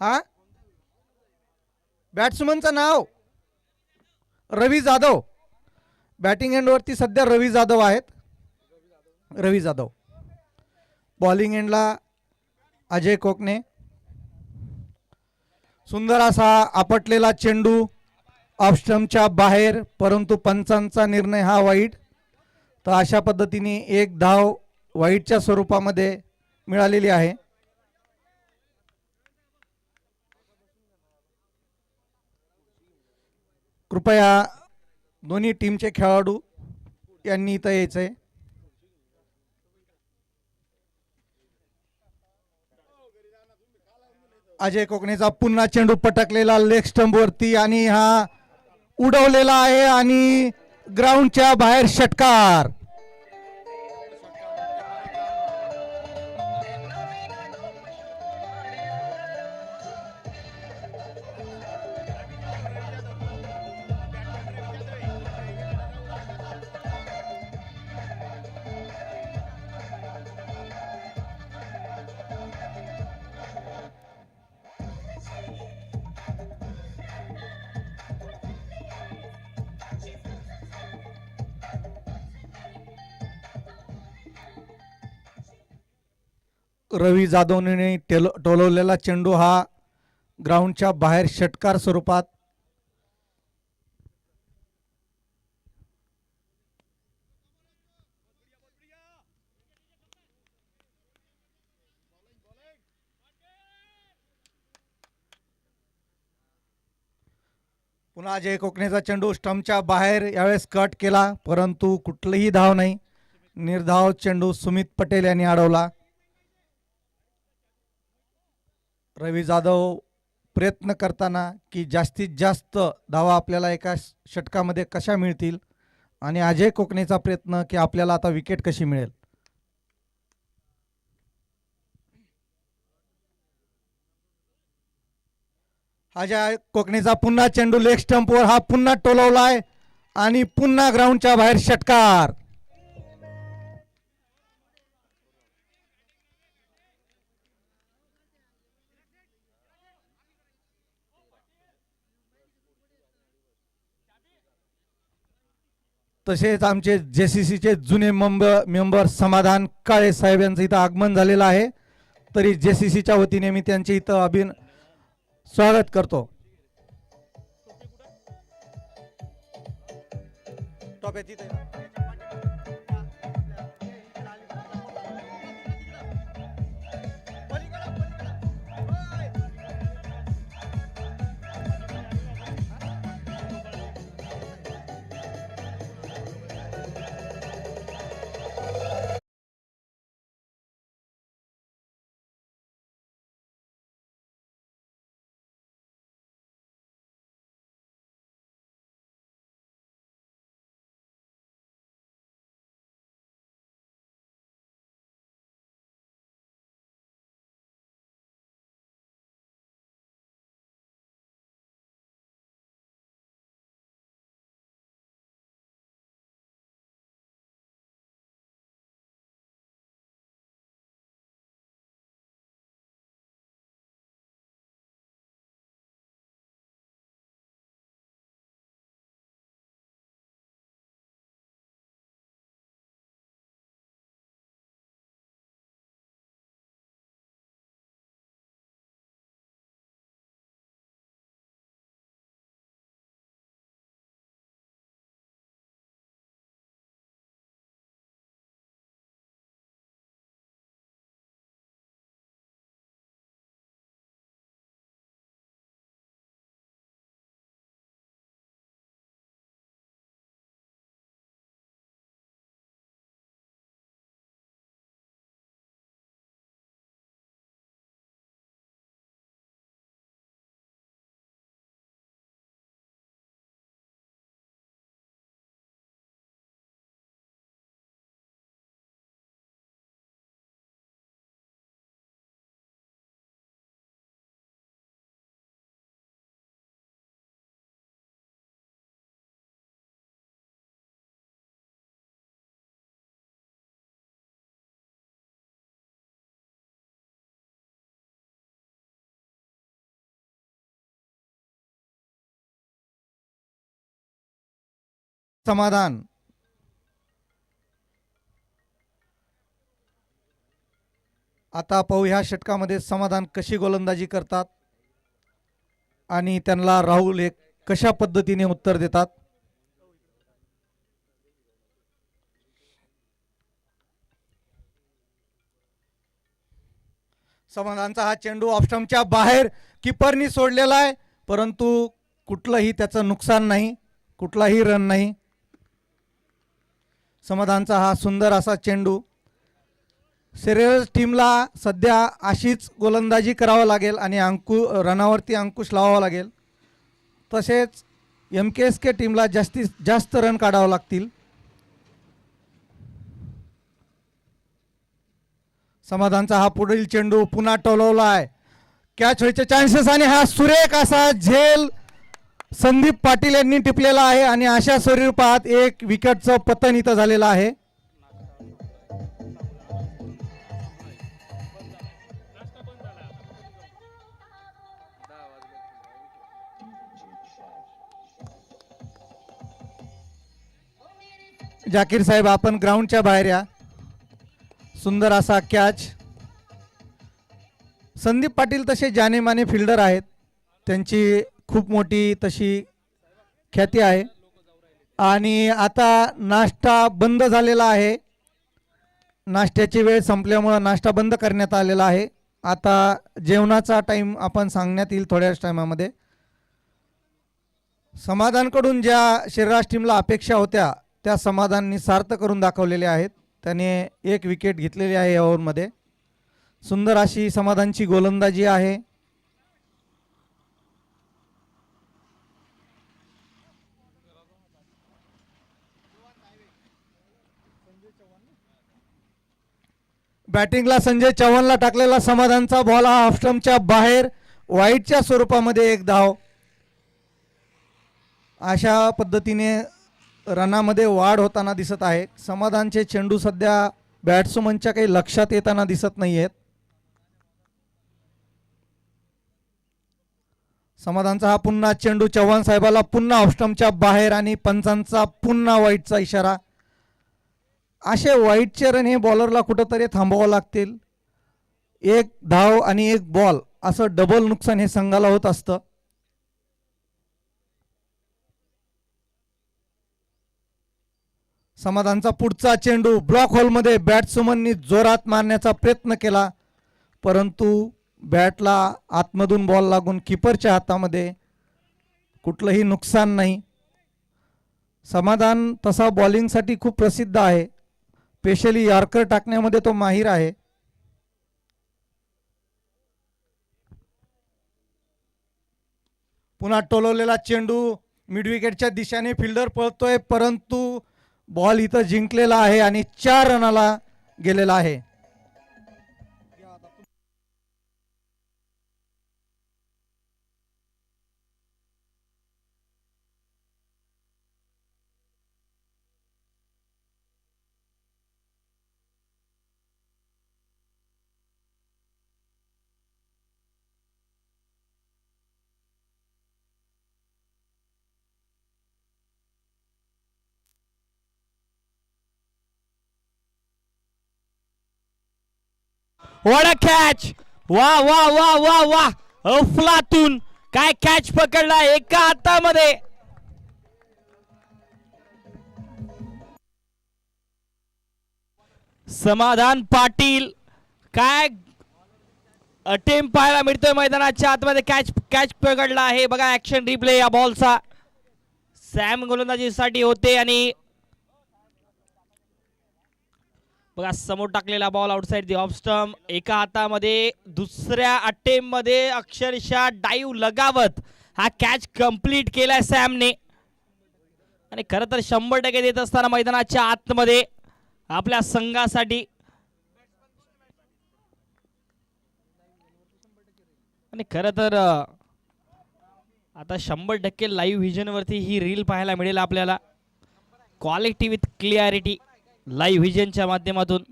हा बॅट्समनचं नाव रवी जाधव. बॅटिंग एंडवरती सध्या रवी जाधव आहेत. रवी जाधव. बॉलिंग एंडला अजय कोकणे. सुंदर असा आपटलेला चेंडू ऑफस्टंपच्या बाहेर, परंतु पंचांचा निर्णय हा वाईट. तर अशा पद्धतीने एक धाव वाईटच्या स्वरूपामध्ये मिळालेली आहे. कृपया दोन्ही टीमचे खेळाडू यांनी इथं यायचंय. अजय कोकणेचा पुन्हा चेंडू पटकलेला लेग स्टंप वरती आणि हा उडवलेला आहे आणि ग्राउंडच्या बाहेर षटकार. रवी जाधवने टोलवलेला चेंडू हा ग्राउंडच्या बाहेर षटकार स्वरूपात. पुन्हा अजय कोकणेचा चेंडू स्टंपच्या बाहेर यावेळेस कट केला, परंतु कुठलीही धाव नाही. निर्धाव चेंडू सुमित पटेल यांनी अडवला. रवी जाधव प्रयत्न करताना की जास्तीत जास्त धावा आपल्याला एका षटकामध्ये कशा मिळतील, आणि अजय कोकणेचा प्रयत्न की आपल्याला आता विकेट कशी मिळेल. अजय कोकणेचा पुन्हा चेंडू लेग स्टंपवर हा पुन्हा टोलवलाय आणि पुन्हा ग्राउंडच्या बाहेर षटकार. तसेच आमचे जेसीसीचे जुने मेंबर समाधान काळे साहेब यांचं इथं आगमन झालेलं आहे. तरी जेसीसीच्या वतीने मी त्यांचे इथं स्वागत करतो. समाधान. आता पाहू ह्या षटकामध्ये समाधान कशी गोलंदाजी करतात आणि त्यांना राहुल एक कशा पद्धतीने उत्तर देतात. समाधानचा हा चेंडू ऑफस्टंपच्या बाहेर कीपरनी सोडलेला आहे, परंतु कुठलंही त्याचं नुकसान नाही, कुठलाही रन नाही. समाधानचा हा सुंदर असा चेंडू. सिरियस टीमला सध्या अशीच गोलंदाजी करावं लागेल आणि रनावरती अंकुश लावावा लागेल. तसेच MKSK टीमला जास्तीत जास्त रन काढावं लागतील. समाधानचा हा पुढील चेंडू पुन्हा टोलवला आहे, कॅच व्हायचे चान्सेस आणि हा सुरेख असा झेल संदीप पाटील यांनी टिपलेला आहे आणि अशा स्वरूपात एक विकेटचं पतन इथं झालेलं आहे. जाकीर साहेब आपण ग्राउंडच्या बाहेर या. सुंदर असा कॅच. संदीप पाटील तसे जानेमाने फिल्डर आहेत, त्यांची खूप मोठी तशी ख्याती आहे. आणि आता नाश्ता बंद झालेला आहे, नाश्त्याची वेळ संपल्यामुळे नाश्ता बंद करण्यात आलेला आहे. आता जेवणाचा टाइम आपण सांगण्यात येईल थोड्याच टायमामध्ये. समाधानकडून ज्या श्रीराज टीमला अपेक्षा होत्या त्या समाधाननी सार्थ करून दाखवलेले आहेत. त्याने एक विकेट घेतलेली आहे या ओव्हरमध्ये. सुंदर अशी समाधानची गोलंदाजी आहे. बॅटिंगला संजय चव्हाणला टाकलेला समाधानचा बॉल हा ऑफस्टंपच्या बाहेर वाईटच्या स्वरूपामध्ये एक धाव. अशा पद्धतीने रनामध्ये वाढ होताना दिसत आहे. समाधानचे चेंडू सध्या बॅट्समनच्या काही लक्षात येताना दिसत नाही आहेत. समाधानचा हा पुन्हा चेंडू चव्हाण साहेबाला पुन्हा ऑफस्टंपच्या बाहेर आणि पंचांचा पुन्हा वाईटचा इशारा. असे वाईटचे रन हे बॉलरला कुठंतरी थांबवावं लागतील. एक धाव आणि एक बॉल असं डबल नुकसान हे संघाला होत असतं. समाधानचा पुढचा चेंडू ब्लॉक होलमध्ये बॅट्समननी जोरात मारण्याचा प्रयत्न केला, परंतु बॅटला आतमधून बॉल लागून कीपरच्या हातामध्ये. कुठलंही नुकसान नाही. समाधान तसा बॉलिंगसाठी खूप प्रसिद्ध आहे, स्पेशली यॉर्कर टाकण्यामध्ये तो माहीर आहे. पुन्हा टोलवलेला चेंडू मिडविकेटच्या दिशेने फिल्डर पळतोय, परंतु बॉल इथं जिंकलेला आहे आणि 4 रनाला गेलेला आहे. What a catch. वा वा वा वा वा. अफलातून काय कॅच पकडला एका हातामध्ये. समाधान पाटील काय अटेम्प्ट पाहायला मिळतोय मैदानाच्या आतमध्ये. कॅच पकडला आहे बघा. ऍक्शन रिप्ले या बॉलचा. सॅम गोलंदाजीसाठी होते आणि बघा समोर टाकलेला ball outside the off stump. एका हातामध्ये दुसऱ्या अटेम्प्ट मध्ये अक्षरशः डाईव्ह लगावत हा कॅच कंप्लीट केलाय सॅमने. आणि खरं तर 100% देत असताना मैदानाच्या आतमध्ये आपल्या संघासाठी. आणि खरं तर आता 100% लाईव्ह व्हिजन वरती ही रील पाहायला मिळेल आपल्याला. क्वालिटी विथ क्लिअरिटी लाईव्ह व्हिजनच्या माध्यमातून.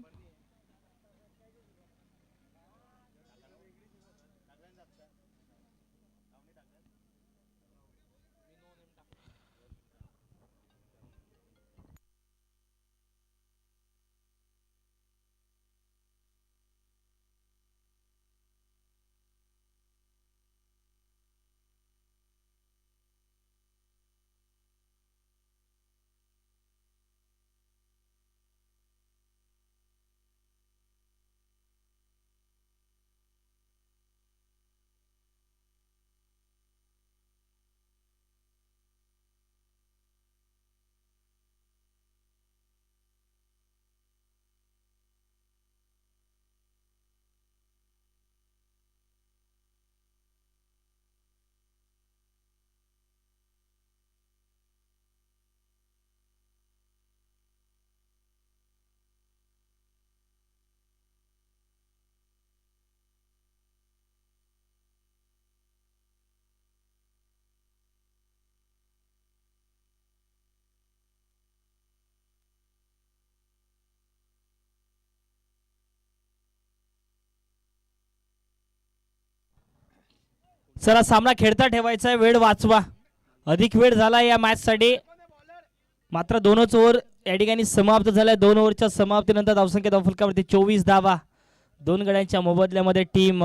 चला सामना खेळता ठेवायचा आहे, वेळ वाचवा. अधिक वेळ झाला या मॅच साठी. मात्र 2च ओव्हर या ठिकाणी समाप्त झाल्या. 2 ओव्हरच्या समाप्तीनंतर धावसंख्या धावफलकावरती 24 धावा. 2 गड्यांच्या मोबदल्यामध्ये टीम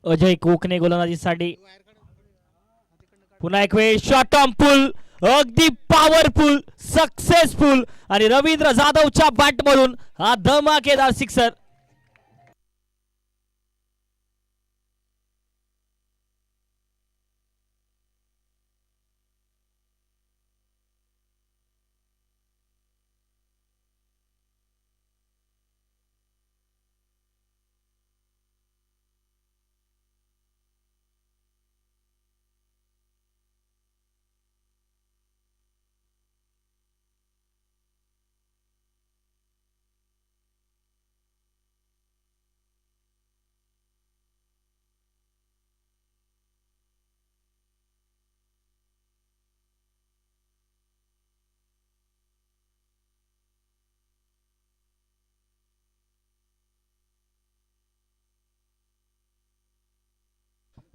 अजय कोकणे गोलंदाजीसाठी. पुन्हा एक वेळ शॉट ऑन पुल, अगदी पॉवरफुल, सक्सेसफुल आणि रवींद्र जाधवच्या बॅट मधून हा धमाकेदार सिक्सर.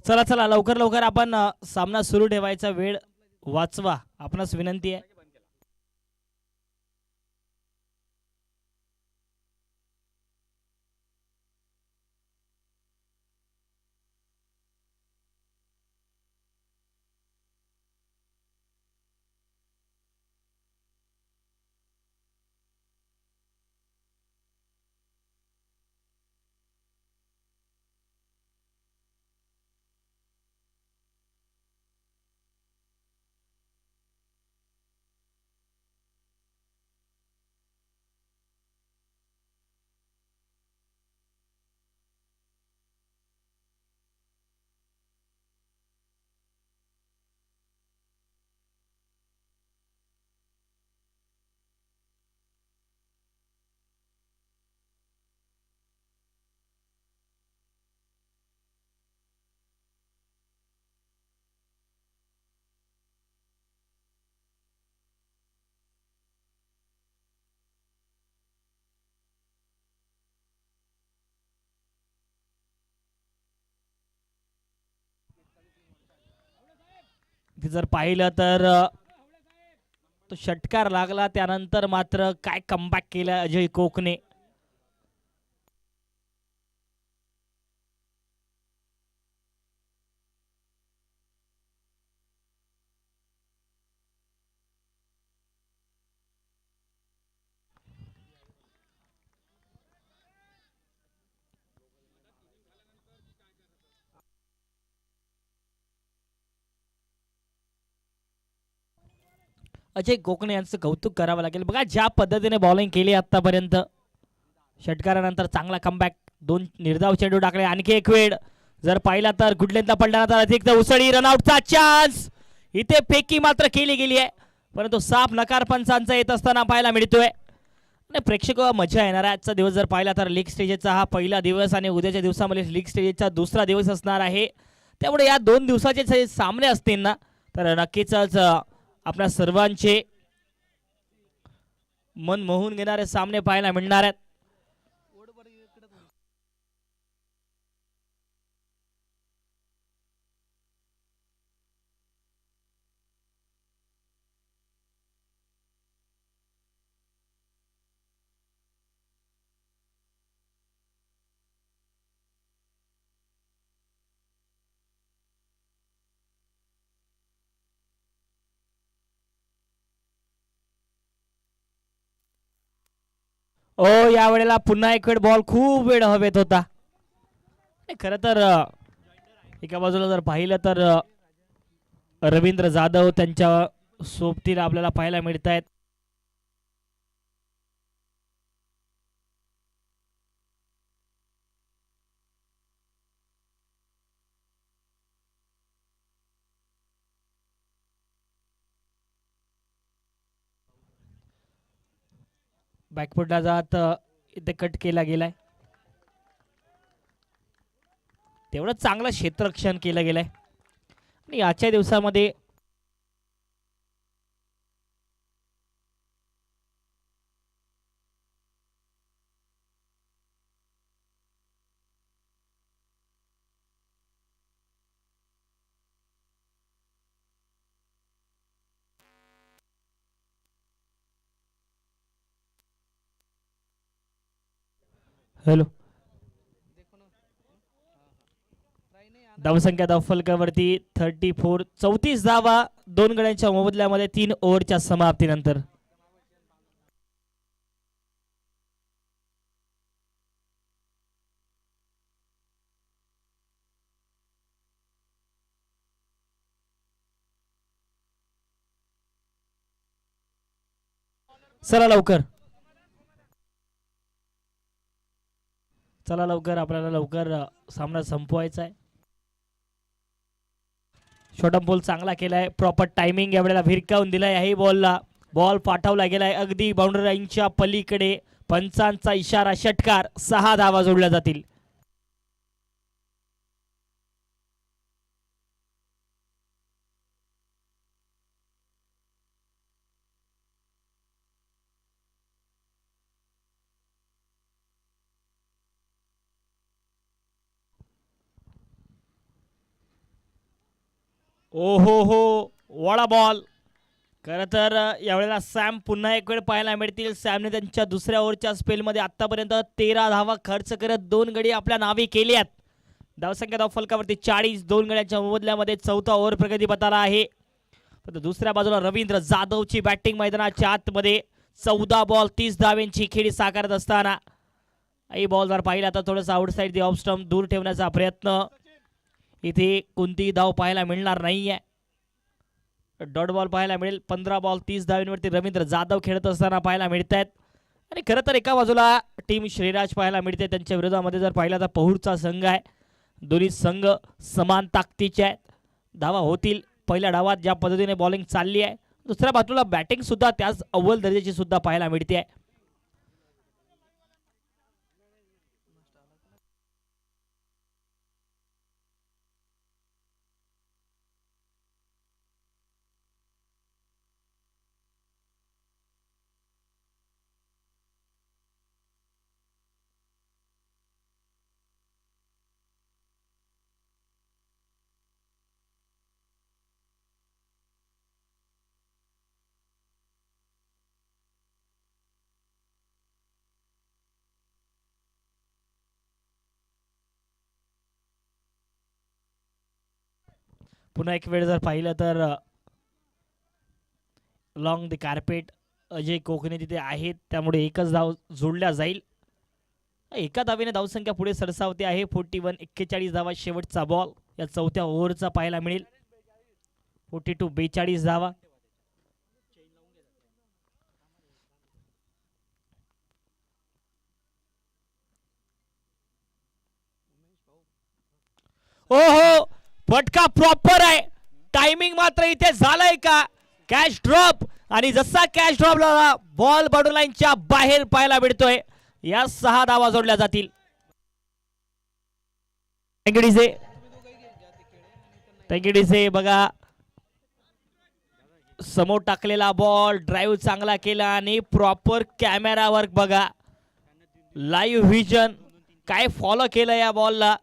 चला चला लवकर लवकर आपण सामना सुरू ठेवायचा, वेळ वाचवा, आपणास विनंती आहे. जर पाहिलं तर तो षटकार लागला, त्यानंतर मात्र काय कमबॅक केला अजय कोकणे. अजय कोकणे यांचं कौतुक करावं लागेल. बघा ज्या पद्धतीने बॉलिंग केली आतापर्यंत, षटकारानंतर चांगला कमबॅक, 2 निर्धाव चेंडू टाकले. आणखी एक वेळ जर पाहिला तर गुडलेंदा पडल्यानंतर अधिक उसळी, रनआउटचा चान्स. इथे फेकी मात्र केली गेली आहे, परंतु साफ नकार पंचांचा येत असताना पाहायला मिळतोय. आणि प्रेक्षक मजा येणार आहे. आजचा दिवस जर पाहिला तर लीग स्टेजेसचा हा पहिला दिवस आणि उद्याच्या दिवसामध्ये लीग स्टेजेसचा दुसरा दिवस असणार आहे. त्यामुळे या 2 दिवसाचे सामने असतील ना, तर नक्कीच आपल्या सर्वांचे मन मोहून घेणारे सामने पाहायला मिळणार आहेत. ओ यावेळेला पुन्हा एक वेळ बॉल खूप वेळ हवेत होता. खरं तर एका बाजूला जर पाहिलं तर रवींद्र जाधव त्यांच्या सोबतीला आपल्याला पाहायला मिळत आहेत. बॅकफुटला जात इथे कट केला गेलाय. तेवढं चांगलं क्षेत्ररक्षण केलं गेलंय आणि आजच्या दिवसामध्ये हॅलो धावसंख्या धावफलकावरती 34 34 धावा 2 गड्यांच्या मोबदल्यामध्ये 3 ओव्हरच्या समाप्तीनंतर. चला लवकर आपल्याला लवकर सामना संपवायचा आहे. शॉर्ट बॉल चांगला केलाय. प्रॉपर टायमिंग यावेळेला भिरकावून दिलाय. याही बॉलला बॉल पाठवला गेलाय अगदी बाउंड्री लाईनच्या पलीकडे. पंचांचा इशारा, षटकार. 6 धावा जोडल्या जातील. ओ हो वडा बॉल. खरं तर यावेळेला सॅम पुन्हा एक वेळ पाहायला मिळतील. सॅमने त्यांच्या दुसऱ्या ओव्हरच्या स्पेलमध्ये आतापर्यंत 13 धावा खर्च करत 2 गडी आपल्या नावे केले आहेत. धावसंख्या धावफलकावरती 40 2 गड्यांच्या मोबदल्यामध्ये चौथा ओव्हर प्रगती पथाला आहे. पण दुसऱ्या बाजूला रवींद्र जाधवची बॅटिंग मैदानाच्या आतमध्ये 14 बॉल 30 धाव्यांची खेळी साकारत असताना ही बॉल जर पाहिला तर थोडंसं आउटसाईड दी ऑफ स्टंप दूर ठेवण्याचा प्रयत्न. इथे कोणतीही धाव पाहायला मिळणार नाहीये. डॉट बॉल पाहायला मिळेल. 15 बॉल 30 धावांवरती रवींद्र जाधव खेळत असताना पाहायला मिळत आहेत. आणि खरं तर एका बाजूला टीम श्रीराज पाहायला मिळते. त्यांच्या विरोधामध्ये जर पाहिला तर पहुडचा संघ आहे. दोन्ही संघ समान ताकदीचे आहेत. धावा होतील. पहिल्या डावात ज्या पद्धतीने बॉलिंग चालली आहे, दुसऱ्या बाजूला बॅटिंग सुद्धा त्याच अव्वल दर्जाची सुद्धा पाहायला मिळते आहे. पुन्हा एक वेळ जर पाहिलं तर लॉंग द कार्पेट अजय कोकणे तिथे आहेत. त्यामुळे एकच धाव जोडल्या जाईल. एका धावेने धावसंख्या पुढे सरसावते आहे. 41 41 धावा शेवटचा बॉल या चौथ्या ओव्हरचा पाहायला मिळेल. 42 42 धावा. ओ हो फटका प्रॉपर आहे. टायमिंग मात्र इथे झालंय का. कॅच ड्रॉप आणि जसा कॅच ड्रॉपला बॉल बाउंड्री लाईनच्या बाहेर पाहायला मिळतोय. या 6 धावा जोडल्या जातील. तंगिडीचे बघा समोर टाकलेला बॉल ड्राईव्ह चांगला केला आणि प्रॉपर कॅमेरा वर्क बघा. लाईव्ह व्हिजन काय फॉलो केलं या बॉलला.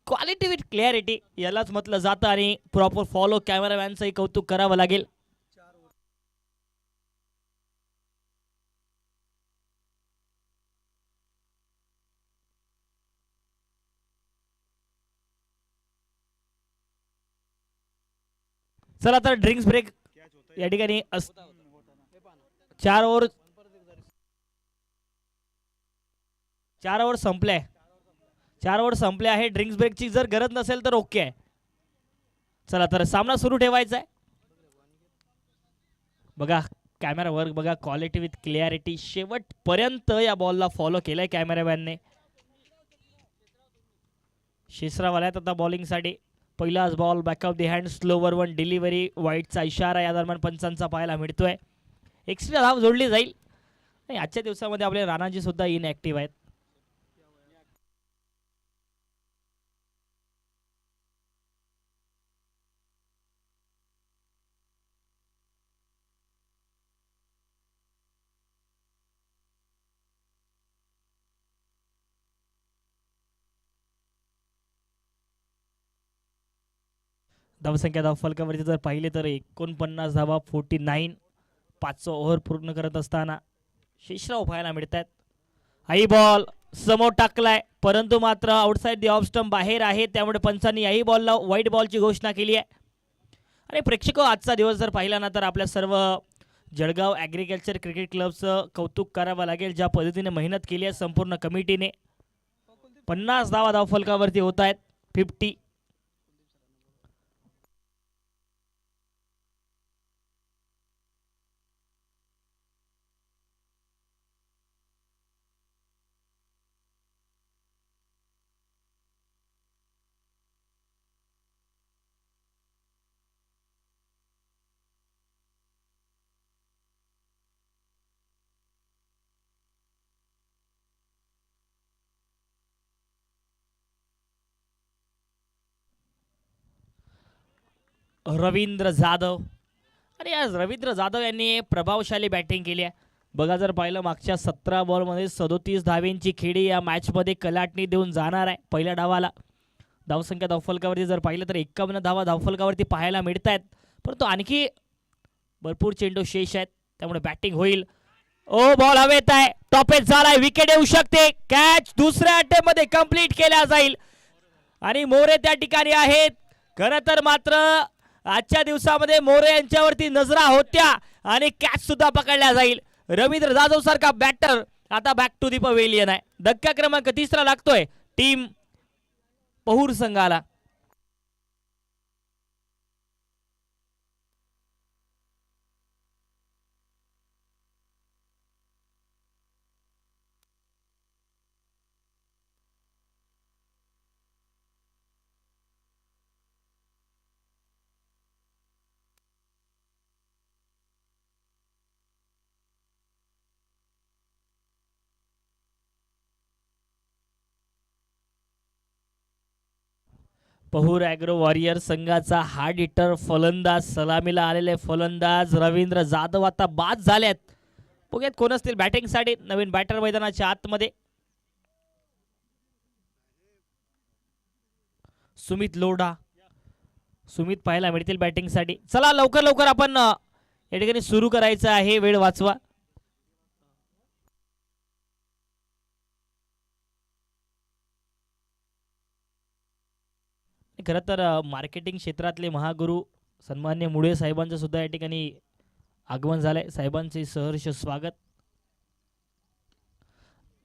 क्वालिटी विथ क्लॅरिटी यालाच म्हटलं जातं आणि प्रॉपर फॉलो कॅमेरामॅनचंही कौतुक करावं लागेल. चला तर ड्रिंक्स ब्रेक या ठिकाणी 4 ओव्हर संपले. 4 ओव्हर संपले आहे. ड्रिंक्स ब्रेकची जर गरज नसेल तर ओके आहे. चला तर सामना सुरू ठेवायचा आहे. बघा कॅमेरा वर्क बघा. क्वालिटी विथ क्लिअरिटी शेवटपर्यंत या बॉलला फॉलो केलाय कॅमेरामॅनने. शिसरावाला आहेत आता बॉलिंगसाठी. पहिलाच ball back of the hand slower one delivery. वाईटचा इशारा या दरम्यान पंचांचा पाहायला मिळतोय. एक्स्ट्रा धाव जोडली जाईल. नाही, आजच्या दिवसामध्ये आपले राणाजी सुद्धा इनएक्टिव्ह आहेत. धावसंख्या धावफलकावरती जर पाहिले तर 49 धावा 49. 5 ओव्हर पूर्ण करत असताना शेषराव पाहायला मिळत आहेत. आई बॉल समोर टाकलाय, परंतु मात्र आउटसाइड दी ऑफ स्टंप बाहेर आहे, त्यामुळे पंचांनी आई बॉलला व्हाईट बॉलची घोषणा केली आहे. आणि प्रेक्षक, आजचा दिवस जर पाहिला ना तर आपल्या सर्व जळगाव ॲग्रिकल्चर क्रिकेट क्लबचं कौतुक करावं लागेल. ज्या पद्धतीने मेहनत केली आहे संपूर्ण कमिटीने. 50 धावा धावफलकावरती होत आहेत. 50. रवींद्र जाधव, आणि आज रवींद्र जाधव यांनी प्रभावशाली बॅटिंग केली आहे. बघा, जर पाहिलं मागच्या 17 बॉलमध्ये 37 धावेंची खेळी या मॅचमध्ये कलाटणी देऊन जाणार आहे पहिल्या डावाला. धावसंख्या धावफलकावरती जर पाहिलं तर 51 धावा धावफलकावरती पाहायला मिळत आहेत, परंतु आणखी भरपूर चेंडू शेष आहेत, त्यामुळे बॅटिंग होईल. ओ बॉल हवेत आहे, टॉपेज झालाय, विकेट येऊ शकते. कॅच दुसऱ्या अटेम्प्टमध्ये कंप्लीट केला जाईल आणि मोरे त्या ठिकाणी आहेत. खरं तर मात्र आजच्या दिवसामध्ये मोरे यांच्यावरती नजरा होत्या आणि कॅच सुद्धा पकडल्या जाईल. रवींद्र जाधव सारखा बॅटर आता बॅक टू दी पवेलियन आहे. धक्का क्रमांक 3 लागतोय टीम पहूर संघाला. पहूर ॲग्रो वॉरियर संघाचा हार्ड हिटर फलंदाज, सलामीला आलेले फलंदाज रवींद्र जाधव आता बाद झालेत. बघूयात कोण असतील बॅटिंगसाठी. नवीन बॅटर मैदानाच्या आतमध्ये सुमित लोढा, सुमित पाहायला मिळतील बॅटिंगसाठी. चला लवकर लवकर आपण या ठिकाणी सुरू करायचं आहे, वेळ वाचवा. खरं तर मार्केटिंग क्षेत्रातले महागुरु सन्मान्य मुळे साहेबांचं सुद्धा या ठिकाणी आगमन झालंय. साहेबांचे सहर्ष स्वागत.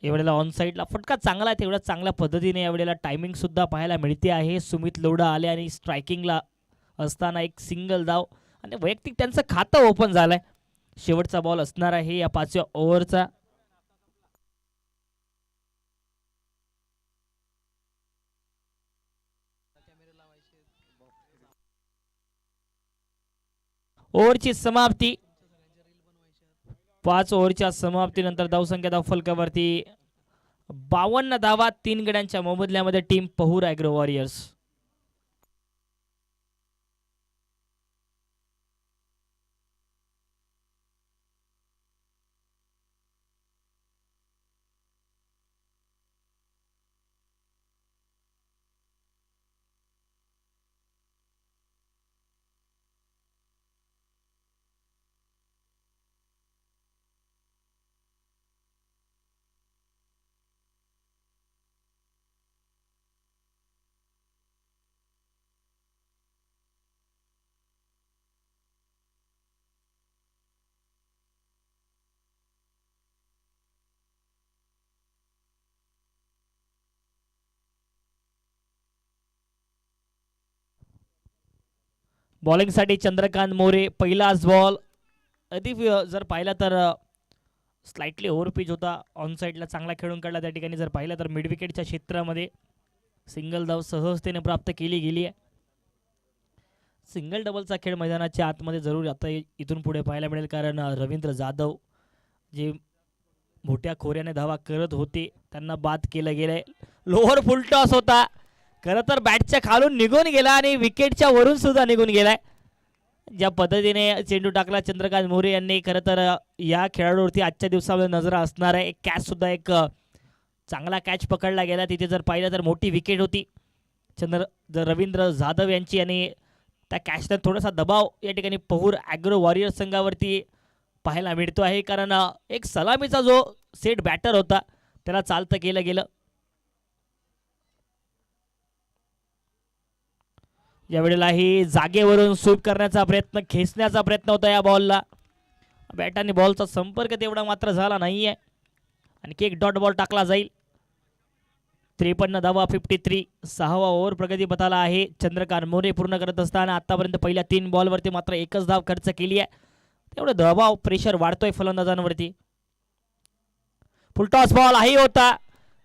यावेळेला ऑन साईडला फटका चांगला आहे, तेवढ्या चांगल्या पद्धतीने यावेळेला टायमिंग सुद्धा पाहायला मिळते आहे. सुमित लोढा आले आणि स्ट्रायकिंगला असताना एक सिंगल धाव आणि वैयक्तिक त्यांचं खातं ओपन झालंय. शेवटचा बॉल असणार आहे या 5व्या ओव्हरचा. ओव्हरची समाप्ती. 5 ओव्हरच्या समाप्तीनंतर धावसंख्या धावफलकावरती 52 धावा 3 गड्यांच्या मोबदल्यामध्ये टीम पहूर ॲग्रो वॉरियर्स. बॉलिंगसाठी चंद्रकांत मोरे. पहिलाच बॉल अधिक जर पाहिला तर स्लाइटली ओव्हर पिच होता. ऑन साईडला चांगला खेळून काढला. त्या ठिकाणी जर पाहिलं तर मिड विकेटच्या क्षेत्रामध्ये सिंगल धाव सहजतेने प्राप्त केली गेली आहे. सिंगल डबलचा खेळ मैदानाच्या आतमध्ये जरूर आता इथून पुढे पाहायला मिळेल, कारण रवींद्र जाधव जे मोठ्या खोऱ्याने धावा करत होते त्यांना बाद केलं गेलंय. लोअर फुल टॉस होता, खरं तर बॅटच्या खालून निघून गेला आणि विकेटच्या वरून सुद्धा निघून गेलाय. ज्या पद्धतीने चेंडू टाकला चंद्रकांत मोरे यांनी, खरं तर या खेळाडूवरती आजच्या दिवसामध्ये नजर असणार आहे. कॅच सुद्धा एक चांगला कॅच पकडला गेला. तिथे जर पाहिलं तर मोठी विकेट होती रवींद्र जाधव यांची आणि त्या कॅचनं थोडासा दबाव या ठिकाणी पहूर ॲग्रो वॉरियर्स संघावरती पाहायला मिळतो आहे, कारण एक सलामीचा जो सेट बॅटर होता त्याला चालतं केलं गेलं. यावेळेलाही जागेवरून स्वीप करण्याचा प्रयत्न, खेचण्याचा प्रयत्न होता या बॉलला. बॅटाने बॉलचा संपर्क तेवढा मात्र झाला नाहीये. आणखी एक डॉट बॉल टाकला जाईल. 53 धावा 53. 6वा ओव्हर प्रगतीपथाला आहे. चंद्रकांत मोरे पूर्ण करत असताना आतापर्यंत पहिल्या 3 बॉलवरती मात्र एकच धाव खर्च केली आहे. तेवढं दबाव प्रेशर वाढतोय फलंदाजांवरती. फुलटॉस बॉल हाही होता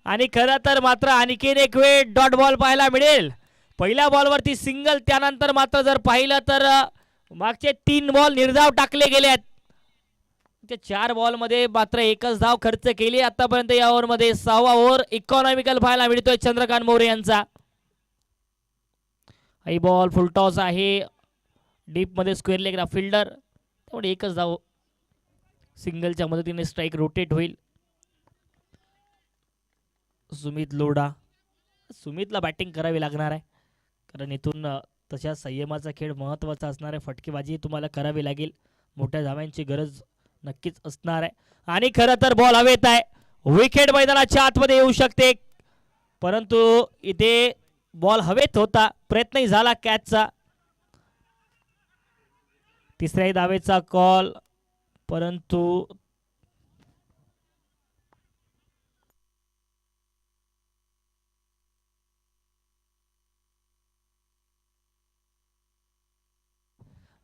आणि खरं तर मात्र आणखीन एक वेळ डॉट बॉल पाहायला मिळेल. पहिल्या बॉलवरती सिंगल, त्यानंतर मात्र जर पाहिलं तर मागचे 3 बॉल निर्धाव टाकले गेले आहेत. त्या 4 बॉलमध्ये मात्र एकच धाव खर्च केली आतापर्यंत या ओव्हरमध्ये. 6वा ओव्हर इकॉनॉमिकल पाहायला मिळतोय चंद्रकांत मोरे यांचा. हाई बॉल फुलटॉस आहे, डीप मध्ये स्क्वेअर लेगला फिल्डर, त्यामुळे एकच धाव सिंगलच्या मदतीने स्ट्राईक रोटेट होईल. सुमित लोढा, सुमितला बॅटिंग करावी लागणार आहे, कारण इथून तशा संयमाचा खेळ महत्त्वाचा असणार आहे. फटकेबाजी तुम्हाला करावी लागेल, मोठ्या धाव्यांची गरज नक्कीच असणार आहे. आणि खरं तर बॉल हवेत आहे, विकेट मैदानाच्या आतमध्ये येऊ शकते, परंतु इथे बॉल हवेत होता, प्रयत्नही झाला कॅचचा. तिसऱ्याही धावेचा कॉल, परंतु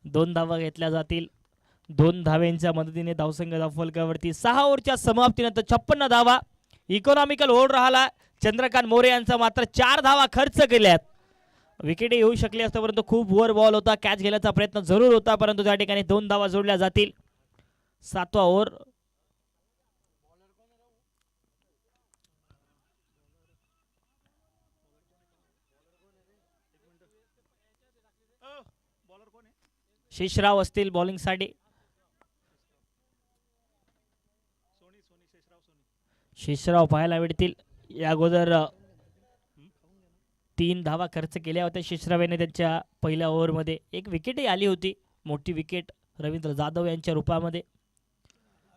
दोन धावा घेतल्या जातील. 2 धाव्यांच्या मदतीने धावसंघ धावफलकावरती. 6 ओव्हरच्या समाप्तीनंतर 56 धावा. इकॉनॉमिकल ओव्हर राहिला चंद्रकांत मोरे यांचा, मात्र 4 धावा खर्च केल्यात. विकेटही येऊ शकली असतं, परंतु खूप वर बॉल होता, कॅच घेण्याचा प्रयत्न जरूर होता, परंतु त्या ठिकाणी 2 धावा जोडल्या जातील. 7वा ओव्हर. शेषराव असतील बॉलिंगसाठी. शेषराव पाहायला मिळतील. या अगोदर 3 धावा खर्च केल्या होत्या शेषराव यांनी त्यांच्या पहिल्या ओव्हरमध्ये. एक विकेटही आली होती, मोठी विकेट रवींद्र जाधव यांच्या रूपामध्ये.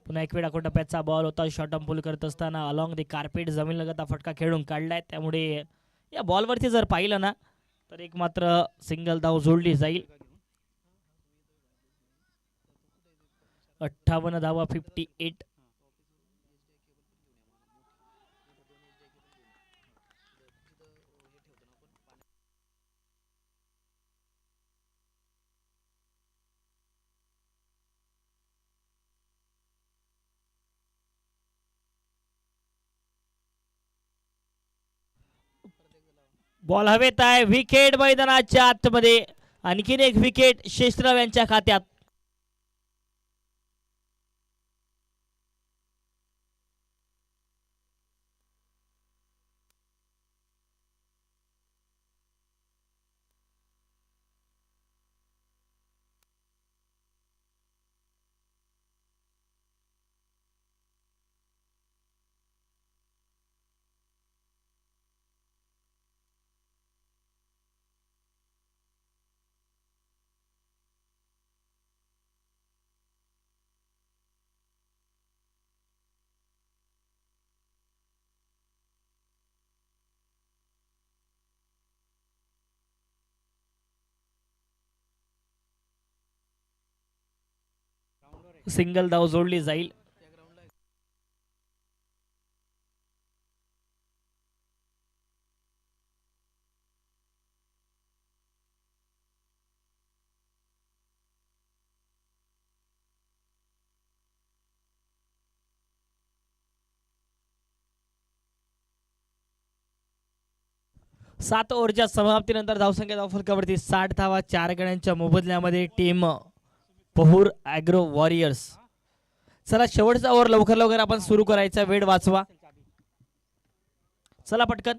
पुन्हा एक वेळ टप्प्याचा बॉल होता, शॉर्ट ऑन पुल करत असताना अलॉंग द कार्पेट जमीन लगता फटका खेळून काढलाय. त्यामुळे या बॉलवरती जर पाहिलं ना तर एक मात्र सिंगल धाव जोडली जाईल. 58 धावा 58. बॉल हवेत आहे, विकेट मैदानाच्या आतमध्ये. आणखीन एक विकेट शेषराव यांच्या खात्यात. सिंगल धाव जोडली जाईल. सात ओव्हरच्या समाप्तीनंतर धावसंख्या धावफलकावरती 60 धावा 4 गड्यांच्या मोबदल्यामध्ये टीम पहूर ॲग्रो वॉरियर्स चला शेवटचा ओव्हर लवकर लवकर आपण सुरू करायचा, वेळ वाचवा. चला पटकन.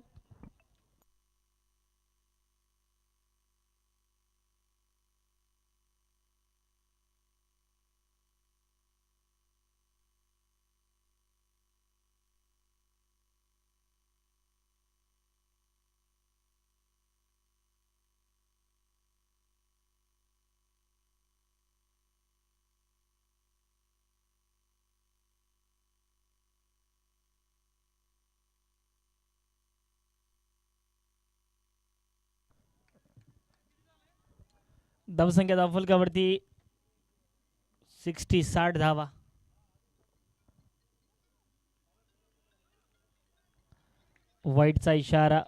धावसंख्या धावफलकावरती 60 धावा. वाईटचा इशारा.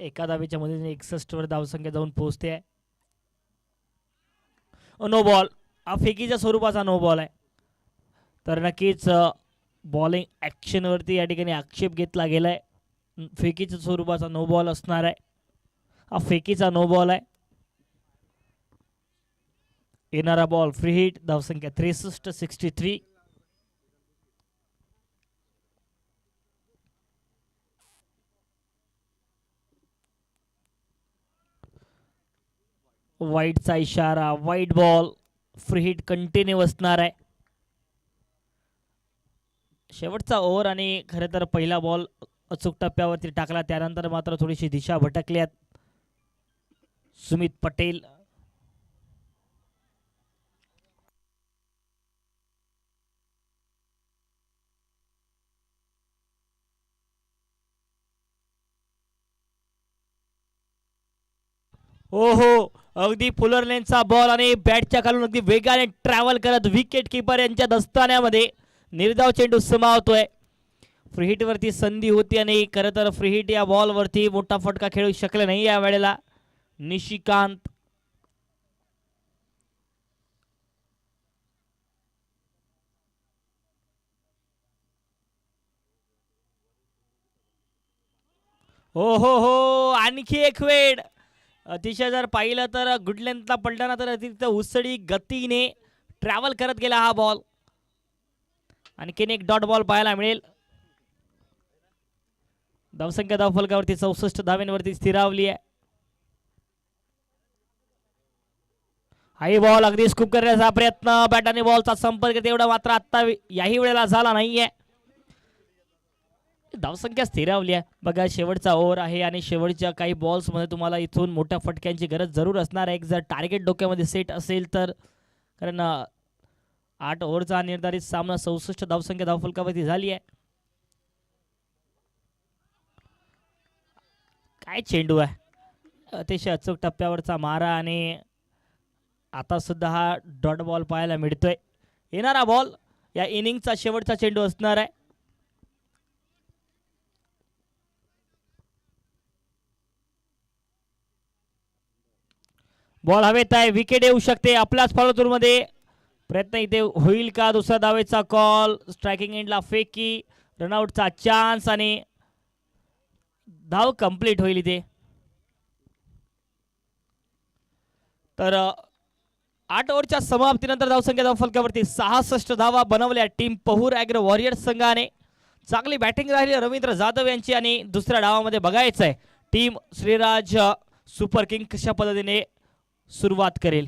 एका धावेच्या मध्ये 61 वर धावसंख्या जाऊन पोहोचते आहे. No ball. हा फेकीच्या स्वरूपाचा नो बॉल आहे. तर नक्कीच बॉलिंग ॲक्शनवरती या ठिकाणी आक्षेप घेतला गेलाय. फेकीच्या स्वरूपाचा नो बॉल असणार आहे. हा फेकीचा नो बॉल आहे. येणारा बॉल फ्री हिट. धावसंख्या 63. वाईटचा इशारा. वाईट बॉल. फ्री हिट कंटिन्यू असणार आहे. शेवटचा ओव्हर आणि खरं तर पहिला बॉल अचूक टप्प्यावरती टाकला, त्यानंतर मात्र थोडीशी दिशा भटकल्यात सुमित पटेल. हो हो, अगदी फुलर लेनचा बॉल आणि बॅटच्या खालून अगदी वेगाने ट्रॅव्हल करत विकेट किपर यांच्या दस्तान्यामध्ये निर्धाव चेंडू समावतोय. फ्री हिट वरती संधी होती आणि खरं तर फ्री हिट या बॉल वरती मोठा फटका खेळू शकले नाही या वेळेला निशिकांत. हो हो हो, आणखी एक वेळ. अतिशय जर पाहिलं तर गुड लेंथला पडताना तर अतिरिक्त उसळी गतीने ट्रॅव्हल करत गेला हा बॉल. आणखीन एक डॉट बॉल पाहायला मिळेल. धावसंख्या धावफलकावरती 64 धाव्यांवरती स्थिरावली आहे. हाही बॉल अगदी स्कूप करण्याचा प्रयत्न. बॅट आणि बॉलचा संपर्क तेवढा मात्र आता याही वेळेला झाला नाहीये. धावसंख्या स्थिरावली आहे. बघा शेवटचा ओव्हर आहे आणि शेवटच्या काही बॉल्स मध्ये तुम्हाला इथून मोठ्या फटक्यांची गरज जरूर असणार आहे. जर टार्गेट डोक्यामध्ये सेट असेल तर, कारण 8 ओव्हरचा निर्धारित सामना 64 धावसंख्या धावफलकावरती झाली आहे. काय चेंडू आहे. अतिशय अचूक टप्प्यावरचा मारा आणि आता सुद्धा हा डॉट बॉल पाहायला मिळतोय. येणारा बॉल या इनिंगचा शेवटचा चेंडू असणार आहे. बॉल हवेत आहे. विकेट येऊ शकते आपल्याच फॉलोतूरमध्ये. प्रयत्न इथे होईल का. दुसऱ्या धावेचा कॉल. स्ट्रायकिंग एंडला फेकी. रनआउटचा चान्स आणि धाव कंप्लीट होईल इथे. तर 8 ओव्हरच्या समाप्तीनंतर धावसंख्या धावफलकावरती 66 धावा बनवल्या टीम पहूर ॲग्रो वॉरियर्स संघाने. चांगली बॅटिंग राहिली रवींद्र जाधव यांची आणि दुसऱ्या डावामध्ये बघायचं आहे टीम श्रीराज सुपर किंग कशा पद्धतीने सुरुवात करेल.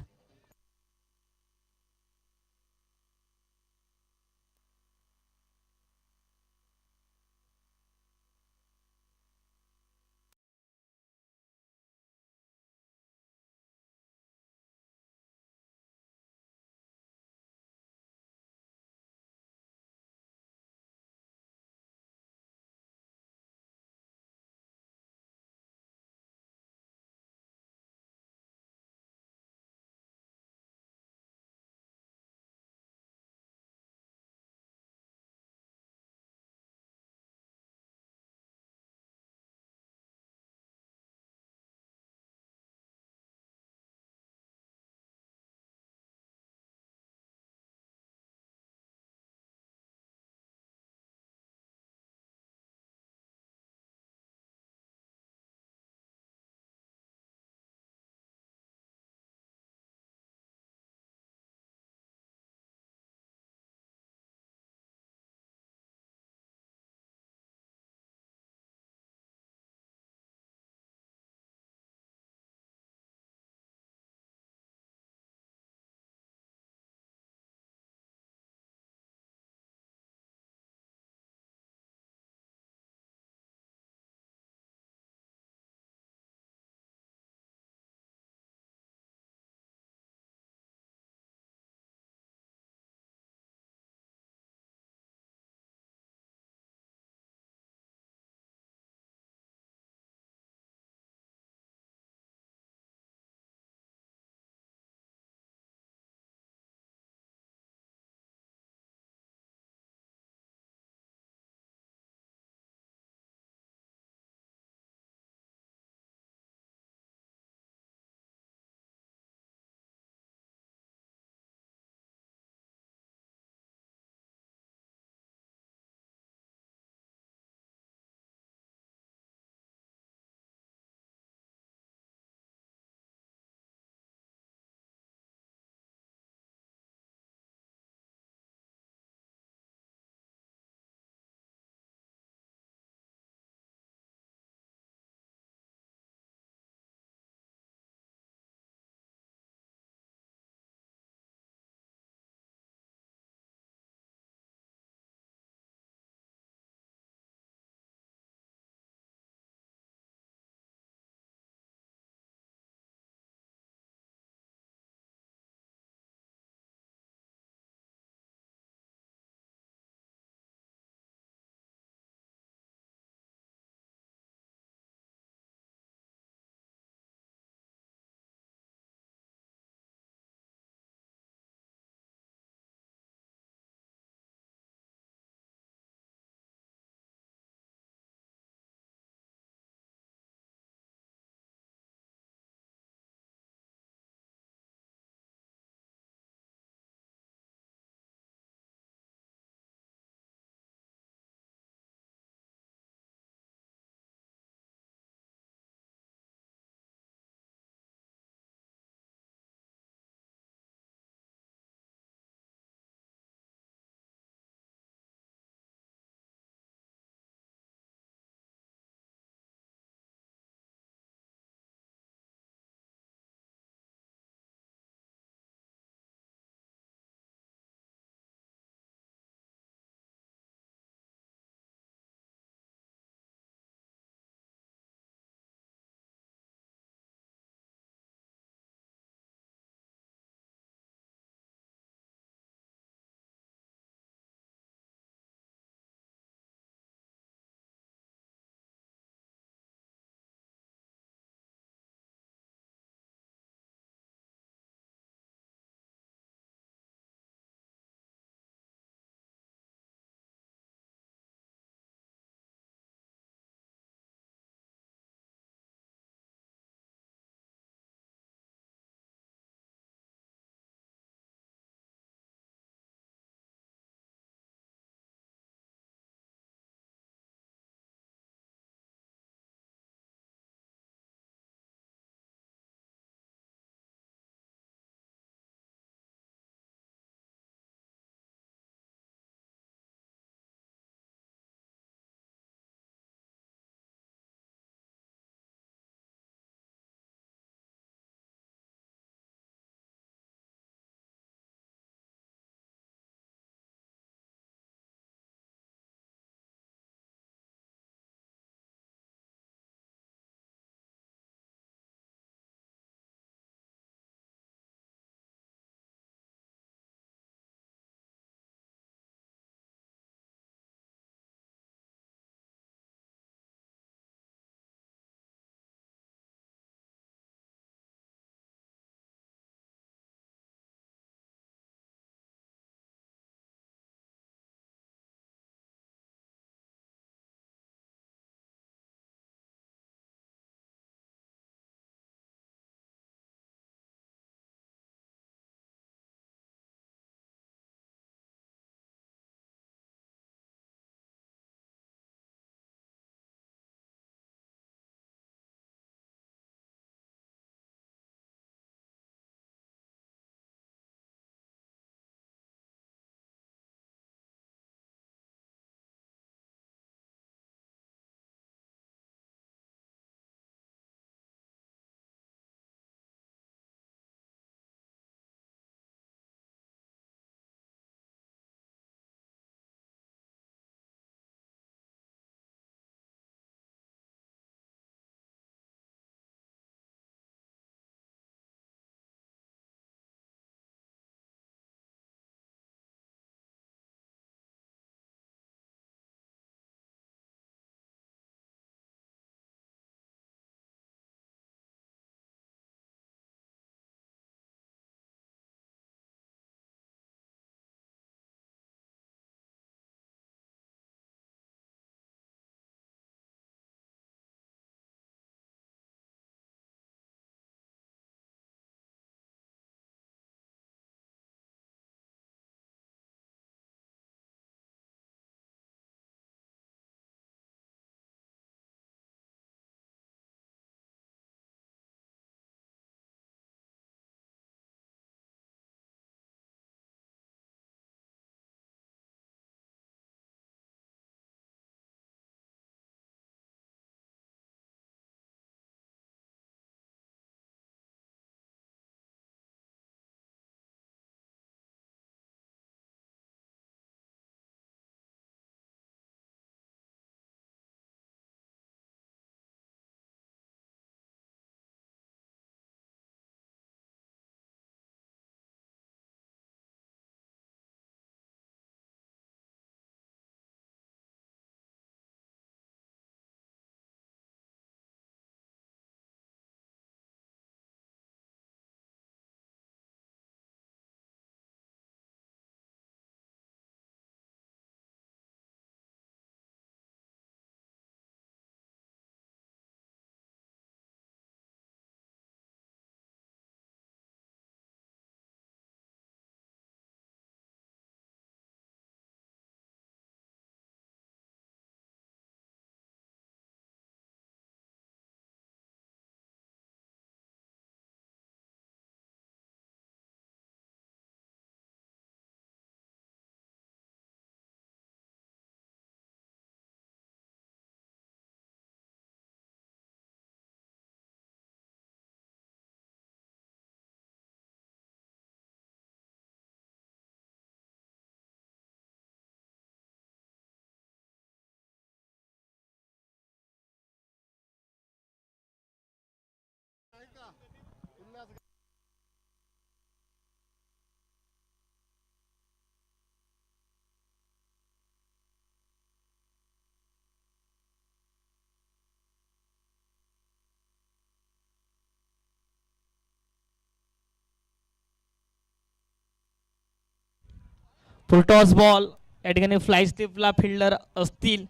फुलटॉस बॉल या ठिकाणी फ्लाय स्लिपला फिल्डर असतील.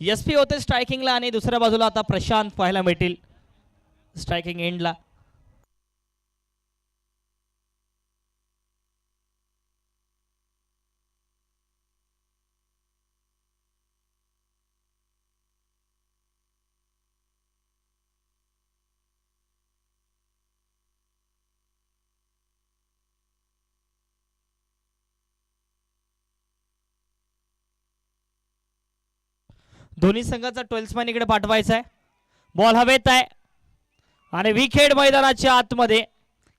SP होते स्ट्रायकिंगला आणि दुसऱ्या बाजूला आता प्रशांत पाहायला मिळतील स्ट्रायकिंग एंडला. दोन्ही संघाचा 12th मॅन इकडे पाठवायचा आहे. बॉल हवेत आहे आणि विकेट मैदानाच्या आतमध्ये.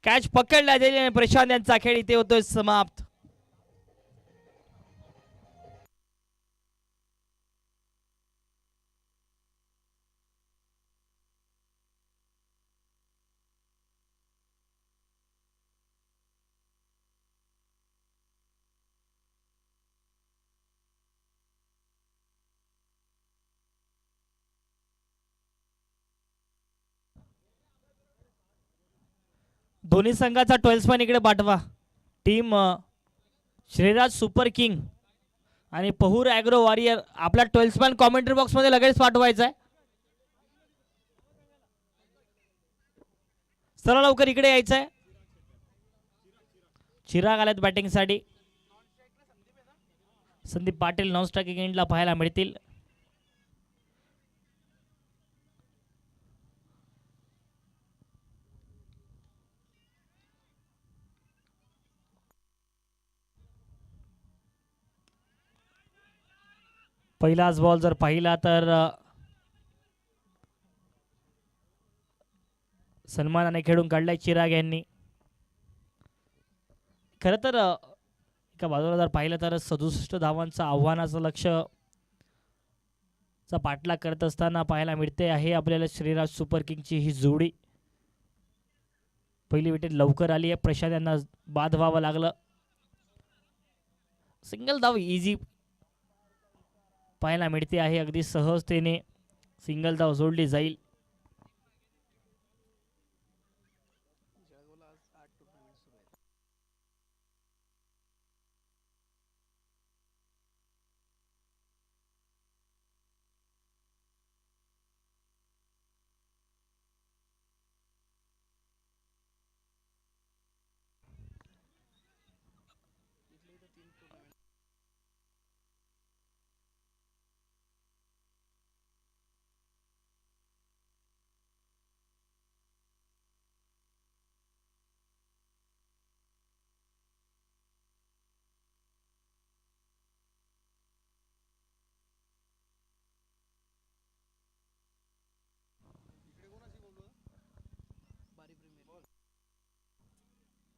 कॅच पकडला गेली आणि प्रशांत यांचा खेळ इथे होतोय समाप्त. दोन्ही संघाचा 12th मॅन इकडे पाठवा. टीम श्रीराज सुपर किंग आणि पहूर ॲग्रो वॉरियर आपला 12th मॅन कॉमेंट्री बॉक्स मध्ये लगेच पाठवायचा आहे. चला लवकर इकडे यायचं आहे. चिराग आल्यात बॅटिंगसाठी. संदीप पाटील नॉन स्ट्रायकिंग एंडला पाहायला मिळतील. पहिलाच बॉल जर पाहिला तर सन्मानाने खेळून काढलाय चिराग यांनी. खरं तर एका बाजूला जर पाहिलं तर 67 धावांचं आव्हानाचं लक्ष्य चा पाठलाग करत असताना पाहायला मिळते आहे आपल्याला श्रीराज सुपर किंगची ही जोडी. पहिली विकेट लवकर आली आहे. प्रशांत यांना बाद व्हावं लागलं. सिंगल धाव इझी पाहायला मिळते आहे. अगदी सहजतेने सिंगल धाव जोडली जाईल.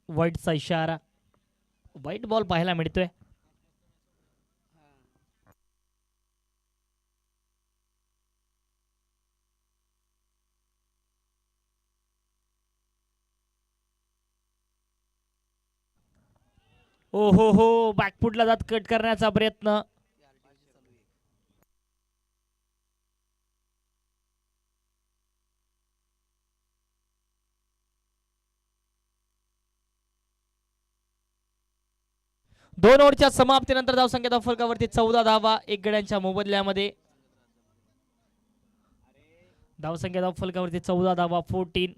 वाईटचा इशारा. वाईट बॉल पाहायला मिळतोय. ओ हो हो बॅकफुटला जात कट करण्याचा प्रयत्न. दोन ओव्हरच्या समाप्तीनंतर धावसंख्या फलकावरती 14 धावा 1 गड्यांच्या मोबदल्यामध्ये. धावसंख्या फलकावरती 14 धावा 14.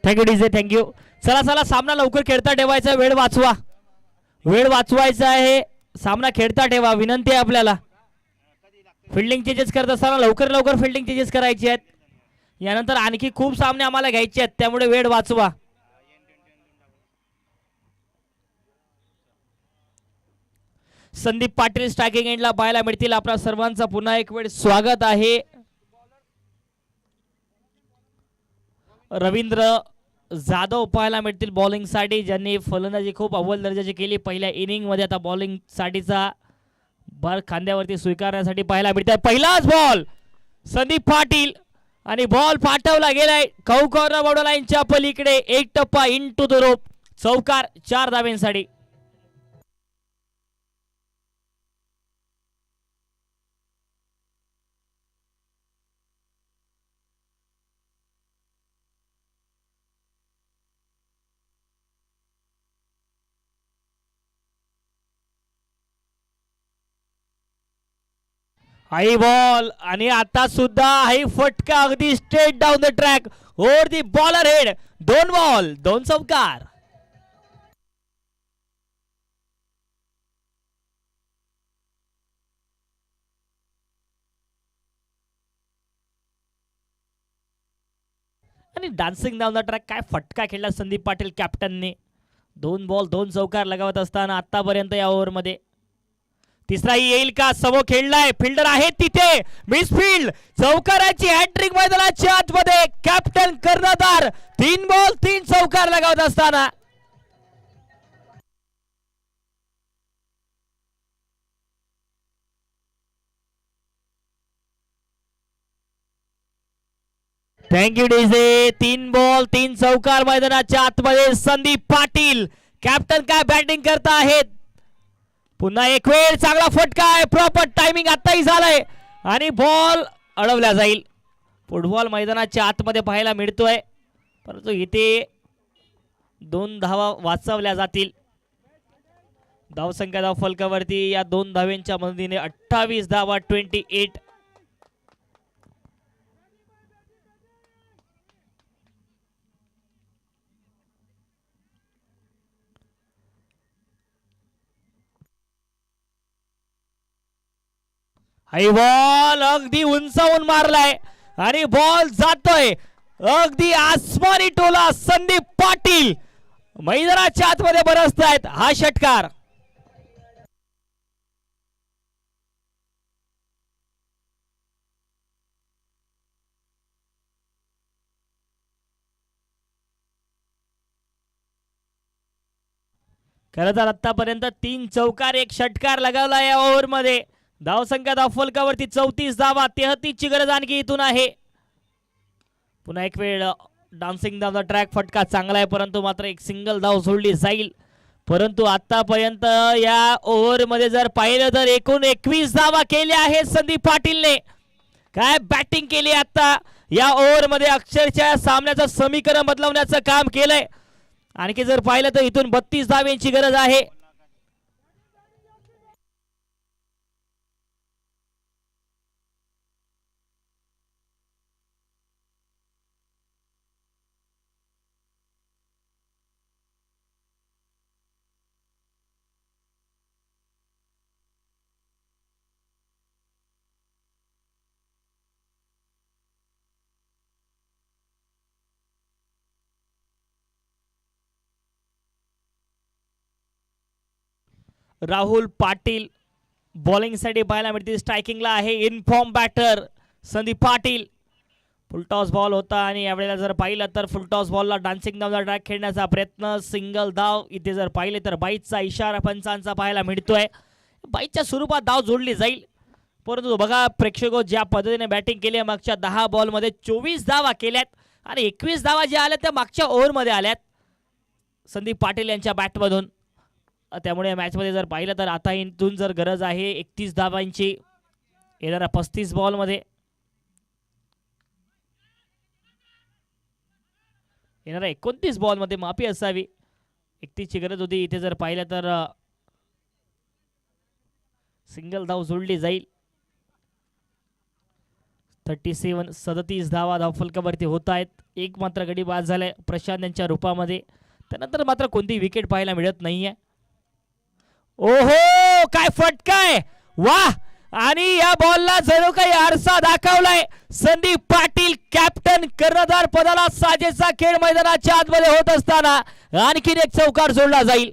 Thank you DJ thank you. चला चला सामना लवकर खेळता ठेवायचा. वेळ वाचवा. वेळ वाचवायचा आहे. सामना खेळता ठेवा विनंती आहे आपल्याला. फिल्डिंग चेंजेस करत असताना लवकर लवकर फिल्डिंग चेंजेस करायचे आहेत. यानंतर आणखी खूप सामने आम्हाला घ्यायचे आहेत त्यामुळे वेळ वाचवा. संदीप पाटील स्ट्रायकिंग एंडला पाहायला मिळतील. आपल्या सर्वांचा पुन्हा एक वेळ स्वागत आहे. रवींद्र जाधव पाहायला मिळतील बॉलिंग साठी ज्यांनी फलंदाजी खूप अव्वल दर्जाची केली पहिल्या इनिंग मध्ये. आता बॉलिंग साठीचा भर खांद्यावरती स्वीकारण्यासाठी पाहायला मिळतंय. पहिलाच बॉल संदीप पाटील आणि बॉल पाठवला गेलाय कॉर्नर बॉर्डर लाईनच्या पलीकडे. एक टप्पा इनटू द रोप. चौकार 4 धाब्यांसाठी. हाई बॉल आणि आता सुद्धा हाई फटका अगदी straight down the track over the bowler head. 2 ball 2 चौकार. आणि डान्सिंग डाऊन द ट्रॅक काय फटका खेळला संदीप पाटील कॅप्टनने. 2 बॉल 2 चौकार लगावत असताना आतापर्यंत या ओव्हरमध्ये. तिसराही येईल का? समोर खेळलाय फिल्डर आहे तिथे. मिसफील्ड. चौकाराची हॅट्रिक मैदानाच्या आतमध्ये. कॅप्टन कर्णधार 3 बॉल 3 चौकार लगावत असताना. Thank you DJ. 3 बॉल 3 चौकार मैदानाच्या आतमध्ये. संदीप पाटील कॅप्टन काय बॅटिंग करता आहेत. पुन्हा एक वेळ चांगला फटका आहे. प्रॉपर टायमिंग आताही झालाय आणि बॉल अडवला जाईल. फुटबॉल मैदानाच्या आतमध्ये पाहायला मिळतोय परंतु इथे 2 धावा वाचवल्या जातील. धावसंख्या धाव फलकावरती या 2 धाव्यांच्या मदतीने 28 धावा 28. हाई बॉल अगदी उंचावून मारलाय आणि बॉल जातोय अगदी आसमानी टोला. संदीप पाटील मैदानाच्या आतमध्ये बरसतायत. हा षटकार. खरं तर आतापर्यंत 3 चौकार 1 षटकार लगावला या ओव्हर मध्ये. धावसंख्या धाव फलकावरती 34 धावा. 33 ची गरज आणखी इथून आहे. पुन्हा एक वेळ डान्सिंग डाऊन द ट्रॅक फटका चांगला आहे परंतु मात्र एक सिंगल धाव सोडली जाईल. परंतु आतापर्यंत या ओव्हर मध्ये जर पाहिलं तर एकूण 21 धावा केल्या आहेत संदीप पाटीलने. काय बॅटिंग केली आता या ओव्हर मध्ये. अक्षरशः सामन्याचं समीकरण बदलवण्याचं काम केलंय. आणखी जर पाहिलं तर इथून 32 धाव्यांची गरज आहे. राहुल पाटील बॉलिंग साठी पाहायला मिळते. स्ट्रायकिंगला आहे in form batter Sandeep Patil. Full toss ball होता आणि यावेळेला जर पाहिलं तर फुलटॉस बॉलला डान्सिंग डाऊन द ट्रॅक खेळण्याचा प्रयत्न. सिंगल धाव. इथे जर पाहिले तर बाईचा इशारा पंचांचा पाहायला मिळतोय. बाईच्या स्वरूपात धाव जोडली जाईल परंतु बघा प्रेक्षक ज्या पद्धतीने बॅटिंग केली आहे मागच्या 10 बॉलमध्ये 24 धावा केल्यात आणि 21 धावा ज्या आल्या त्या मागच्या ओव्हरमध्ये आल्यात संदीप पाटील यांच्या बॅटमधून. त्यामुळे मॅचमध्ये जर पाहिलं तर आता इथून जर गरज आहे 31 धावांची येणाऱ्या 35 बॉलमध्ये. येणाऱ्या 29 बॉलमध्ये माफी असावी. 31 ची गरज होती. इथे जर पाहिलं तर सिंगल धाव जोडली जाईल. 37 धावा धावफलकावरती होत आहेत. एक मात्र गडी बाद झालाय प्रशांत यांच्या रूपामध्ये. त्यानंतर मात्र कोणती विकेट पाहायला मिळत नाहीये. ओहो काय फटकाय. वाह. आणि या बॉलला जणू काही आरसा दाखवलाय संदीप पाटील. कॅप्टन कर्णधार पदाला साजेसा खेळ मैदानाच्या आतमध्ये होत असताना आणखीन एक चौकार जोडला जाईल.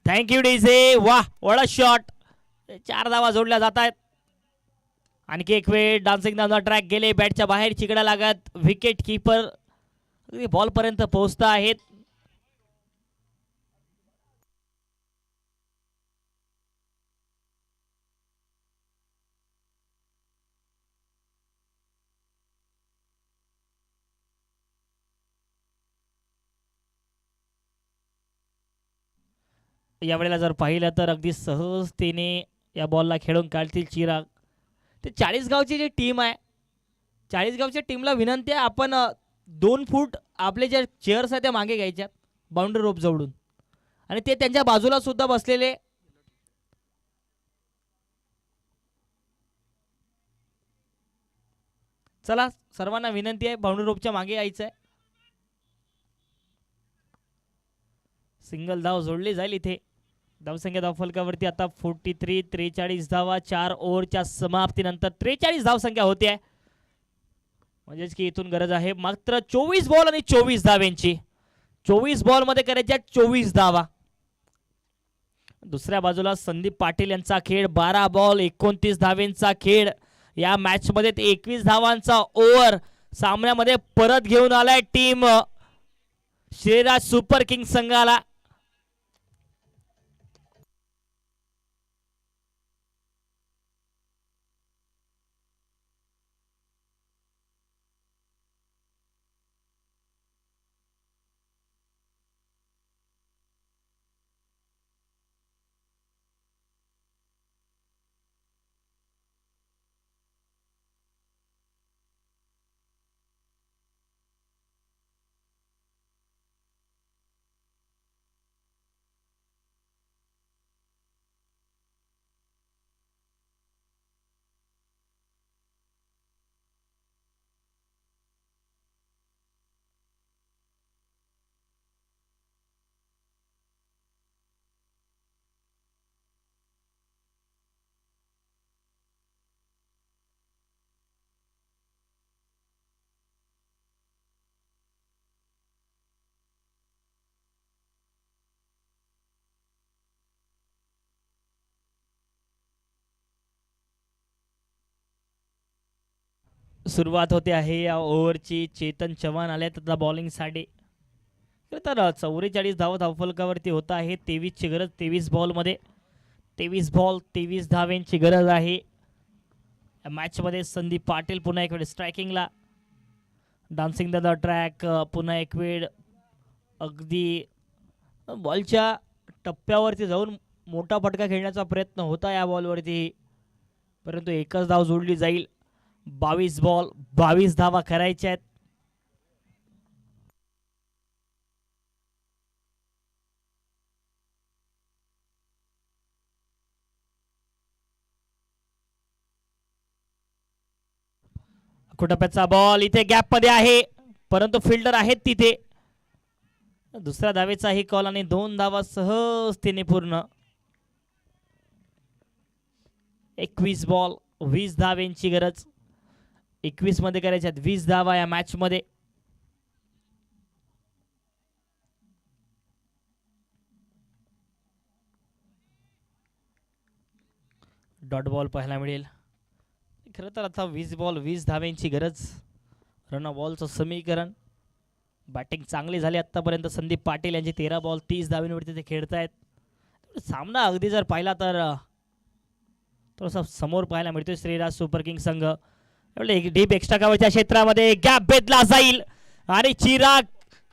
Thank you DJ. वाह वडा शॉट. 4 धावा जोडल्या जात आहेत. आणखी एक वेळ डान्सिंग डाऊन द ट्रॅक गेले. बॅटच्या बाहेर चिकडा लागत विकेट किपर बॉल पर्यंत पोहोचता आहेत. यावेळेला जर पाहिलं तर अगदी सहजतेने या बॉलला खेळून काढतील चिराग. ते 40 गावची जी टीम आहे, 40 गावच्या टीमला विनंती आहे, आपण 2 फूट आपले ज्या चेअर्स आहेत त्या मागे घ्यायच्या बाउंड्री रोप जवळून, आणि ते त्यांच्या बाजूला सुद्धा बसलेले. चला, सर्वांना विनंती आहे, बाउंड्री रोपच्या मागे यायचं आहे. सिंगल धाव जोडली जाईल इथे. धावसंख्या धावफलकावरती आता 43, 43 धावा 4 ओव्हरच्या समाप्तीनंतर 43 धावसंख्या होते आहे. म्हणजेच की इथून गरज आहे मात्र 24 बॉल आणि 24 धाव्यांची. 24 बॉल मध्ये करायच्या 24 धावा. दुसऱ्या बाजूला संदीप पाटील यांचा खेळ 12 बॉल 29 धाव्यांचा खेळ. या मॅच मध्ये 21 धावांचा ओव्हर सामन्यामध्ये परत घेऊन आलाय टीम श्रीराज सुपर किंग संघाला. सुरुवात होते आहे या ओव्हरची. चेतन चव्हाण आले आता बॉलिंगसाठी. तर 44 धावा धावफलकावरती होत आहे. 23 ची गरज 23 बॉलमध्ये. 23 बॉल 23 धाव्यांची गरज आहे या मॅच मध्ये. संदीप पाटील पुन्हा एक वेळ स्ट्रायकिंगला. डान्सिंग द ट्रॅक पुन्हा एक वेळ अगदी बॉलच्या टप्प्यावरती जाऊन मोठा फटका खेळण्याचा प्रयत्न होता या बॉलवरती, परंतु एकच धाव जोडली जाईल. 22 बॉल 22 धावा करायच्या आहेत. कुटप्याचा बॉल इथे गॅप मध्ये आहे, परंतु फिल्डर आहेत तिथे. दुसऱ्या धावेचाही कॉल आणि 2 धावा सहजतेने पूर्ण. 21 बॉल 20 धाव्यांची गरज. 21 मध्ये करायच्यात 20 धावा या मॅच मध्ये. डॉट बॉल पाहायला मिळेल. खरं तर आता 20 बॉल 20 धाव्यांची गरज. रन बॉलचं समीकरण. बॅटिंग चांगली झाली आतापर्यंत. संदीप पाटील यांचे 13 बॉल 30 धाव्यांवरती ते खेळतायत. सामना अगदी जर पाहिला तर थोडासा समोर पाहायला मिळतोय श्रीराज सुपर किंग संघ. एक डीप एक्स्ट्रा कव्हरच्या क्षेत्रामध्ये गॅप बेदला जाईल आणि चिराग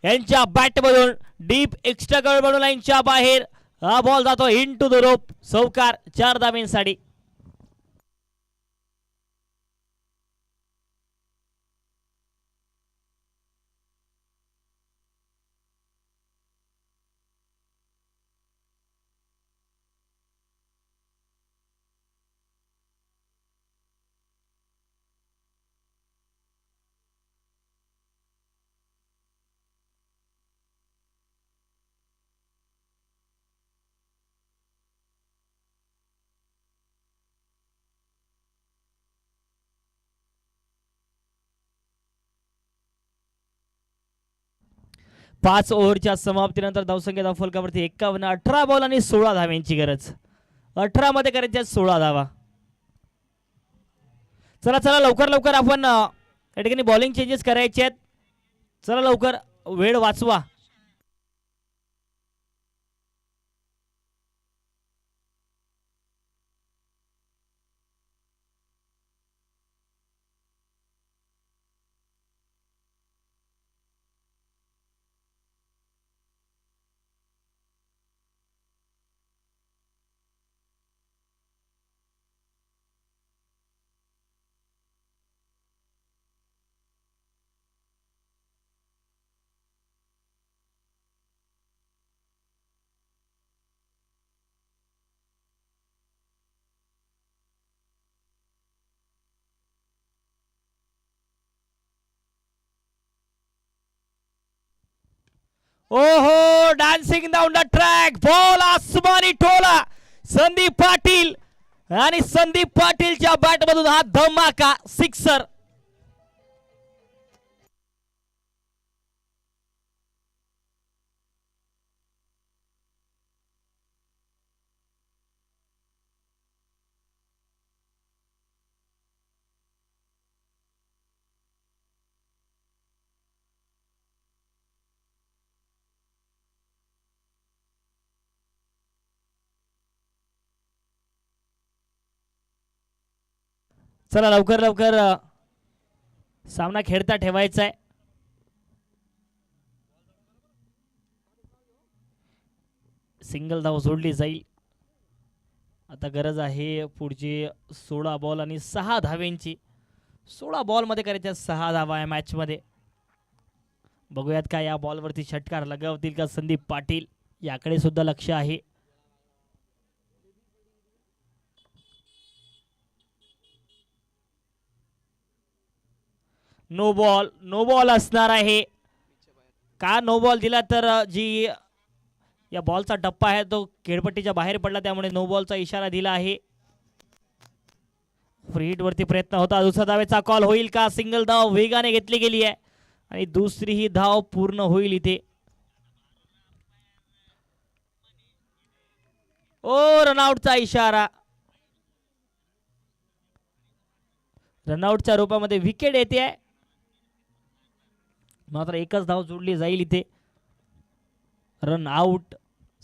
यांच्या बॅटमधून डीप एक्स्ट्रा कव्हर बनवून लाईनच्या बाहेर हा बॉल जातो इन टू द रोप. चौकार 4 धाव्यांसाठी. पाच ओव्हरच्या समाप्तीनंतर धावसंख्या धावफलकावरती 51. 18 बॉल आणि 16 धाव्यांची गरज. 18 मध्ये करायच्या 16 धावा. चला चला लवकर लवकर आपण या ठिकाणी बॉलिंग चेंजेस करायचे आहेत. चला लवकर वेळ वाचवा. ओहो dancing down the track ball आसमानी टोला संदीप पाटील आणि संदीप पाटीलच्या बॅट मधून हा धमाका सिक्सर. चला लवकर लवकर सामना खेळता ठेवायचा आहे. सिंगल धाव सोडली जाईल. आता गरज आहे पुढची 16 बॉल आणि 6 धावेंची. 16 बॉल मध्ये करायच्या 6 धावा या मॅच मध्ये. बघूयात का या बॉलवरती षटकार लगावतील का संदीप पाटील, याकडे सुद्धा लक्ष आहे. नो बॉल असणार आहे का. नो बॉल दिला तर जी या बॉलचा टप्पा आहे तो खेळपट्टीच्या बाहेर पडला, त्यामुळे नो बॉलचा इशारा दिला आहे. फ्री हिट वरती प्रयत्न होता. दुसऱ्या धावेचा कॉल होईल का. सिंगल धाव वेगाने घेतली गेली आहे आणि दुसरी ही धाव पूर्ण होईल इथे. ओ रनआउटचा इशारा. रनआउटच्या रूपामध्ये विकेट येते आहे. मात्र एकच धाव जोडली जाईल इथे. Run out.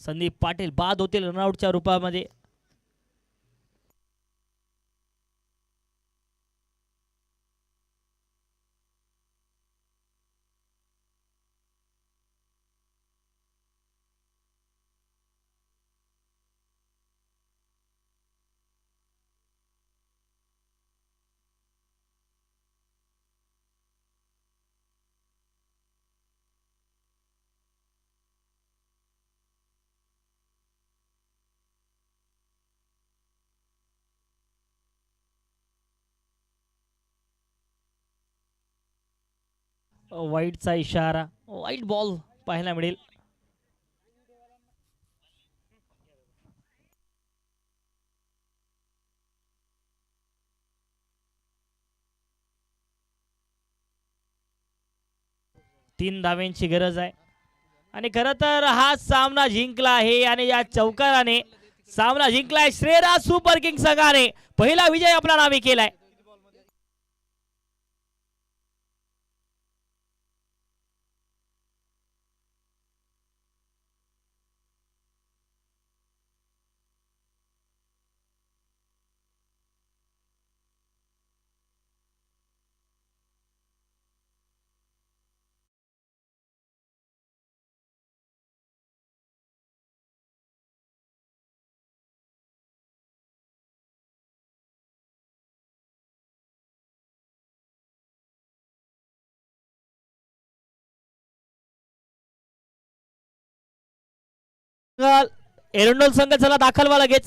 संदीप पाटील बाद होतील रनआउटच्या रूपामध्ये. वाईटचा इशारा. वाईट बॉल पाहायला मिळेल. तीन धाव्यांची गरज आहे आणि खरं तर हा सामना जिंकला आहे आणि या चौकाराने सामना जिंकलाय. श्रीराज सुपर किंग संघाने पहिला विजय आपला नावे केलाय. एरंडोल संघ चला दाखल व्हा लगेच.